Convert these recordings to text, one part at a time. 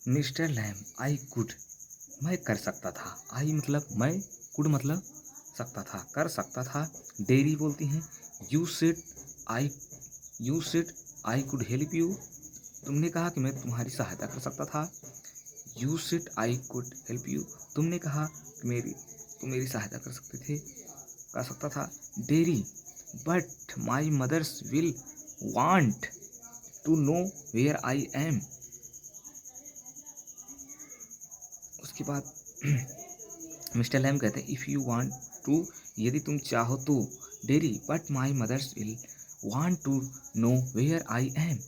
Mr Lam I could, मैं कर सकता था। आई मतलब मैं, कुड मतलब सकता था, कर सकता था। डेरी बोलती हैं you said I, you said I could help you, तुमने कहा कि मैं तुम्हारी सहायता कर सकता था। You said I could help you, तुमने कहा कि तुम मेरी सहायता कर सकते थे, कर सकता था। Derry but my mothers will want to know where I am, उसके बाद मिस्टर लैम कहते हैं इफ़ यू वांट टू, यदि तुम चाहो तो। Derry but my mothers will want to know where I am,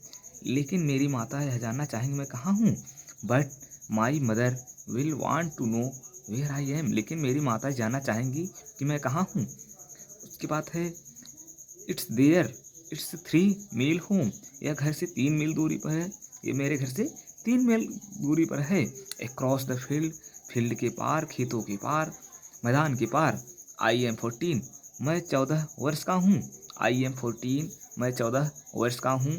लेकिन मेरी माता यह जानना चाहेंगी मैं कहाँ हूँ। But my mother will want to know where I am, लेकिन मेरी माता जानना चाहेंगी कि मैं कहाँ हूँ। उसके बाद है it's there, it's 3 mile home, यह घर से 3 मील दूरी पर है, ये मेरे घर से 3 मील दूरी पर है। अक्रॉस द फील्ड, फील्ड के पार, खेतों के पार, मैदान के पार। आई एम 14, मैं 14 वर्ष का हूँ। आई एम 14, मैं 14 वर्ष का हूँ।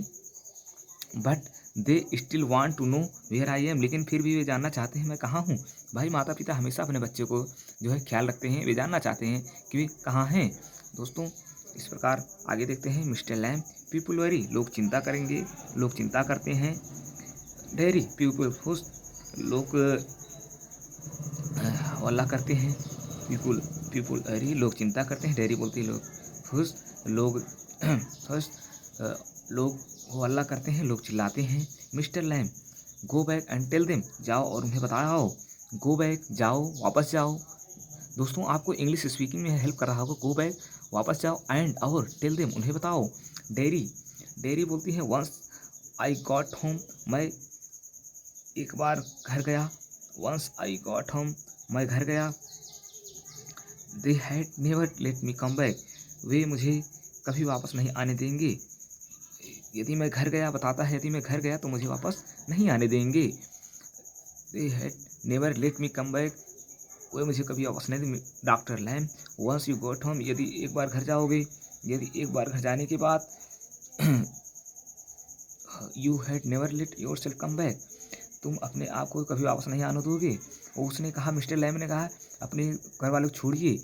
But they still want to know where I am, लेकिन फिर भी वे जानना चाहते हैं मैं कहाँ हूँ। भाई माता पिता हमेशा अपने बच्चे को जो है ख्याल रखते हैं, वे जानना चाहते हैं कि वे कहाँ हैं। दोस्तों इस प्रकार आगे देखते हैं मिस्टर लैम पीपुल वरी, लोग चिंता करेंगे, लोग चिंता करते हैं। डेयरी पीपुल खुश, लोग वल्ला करते हैं। पीपुल पीपुल अरी, लोग चिंता करते हैं। डेयरी बोलती है लोग खुश, लोग खुश, लोग हल्ला करते हैं, लोग चिल्लाते हैं। Mister Lam go back and tell them, जाओ और उन्हें बताओ। गो बैक जाओ, वापस जाओ। दोस्तों आपको इंग्लिश स्पीकिंग में हेल्प कर रहा होगा। गो बैक वापस जाओ, एंड और टेल देम उन्हें बताओ। डेयरी डेयरी बोलती है वंस आई गॉट होम, मैं एक बार घर गया। वंस आई गॉट होम, मैं घर गया। They had never let me come back, वे मुझे कभी वापस नहीं आने देंगे। यदि मैं घर गया, बताता है यदि मैं घर गया तो मुझे वापस नहीं आने देंगे। They had never let me come back, वे मुझे कभी वापस नहीं देंगे। Doctor Lam once you got home, यदि एक बार घर जाओगे, यदि एक बार घर जाने के बाद you had never let your self come back, तुम अपने आप को कभी वापस नहीं आने दोगे। और उसने कहा, मिस्टर लैम ने कहा अपने घर वालों को छोड़िए,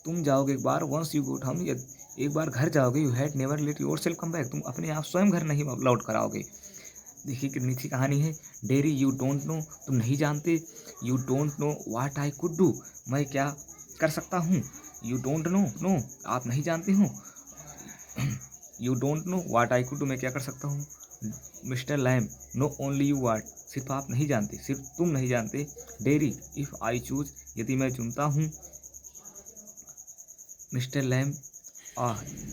तुम जाओगे एक बार, वंस यू गॉट होम, एक बार घर जाओगे, you had never let your self come back, तुम अपने आप स्वयं घर नहीं लौट कर आओगे। देखिए कितनी अच्छी कहानी है। डेरी यू डोंट नो, तुम नहीं जानते। You don't know what I could do, मैं क्या कर सकता हूँ। यू डोंट नो, नो आप नहीं जानते हो। You don't know what I could do, मैं क्या कर सकता हूँ। Mister Lam no only you what, सिर्फ आप नहीं जानते, सिर्फ तुम नहीं जानते। डेरी इफ़ आई चूज, यदि मैं चुनता हूँ। Mister Lam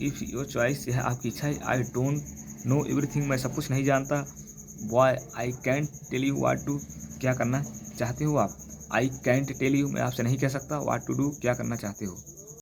if your choice, यह आपकी इच्छा है। आई डोंट नो एवरीथिंग, मैं सब कुछ नहीं जानता। Boy I can't tell you what to, क्या करना चाहते हो आप। आई कैंट टेल यू, मैं आपसे नहीं कह सकता। व्हाट टू डू, क्या करना चाहते हो।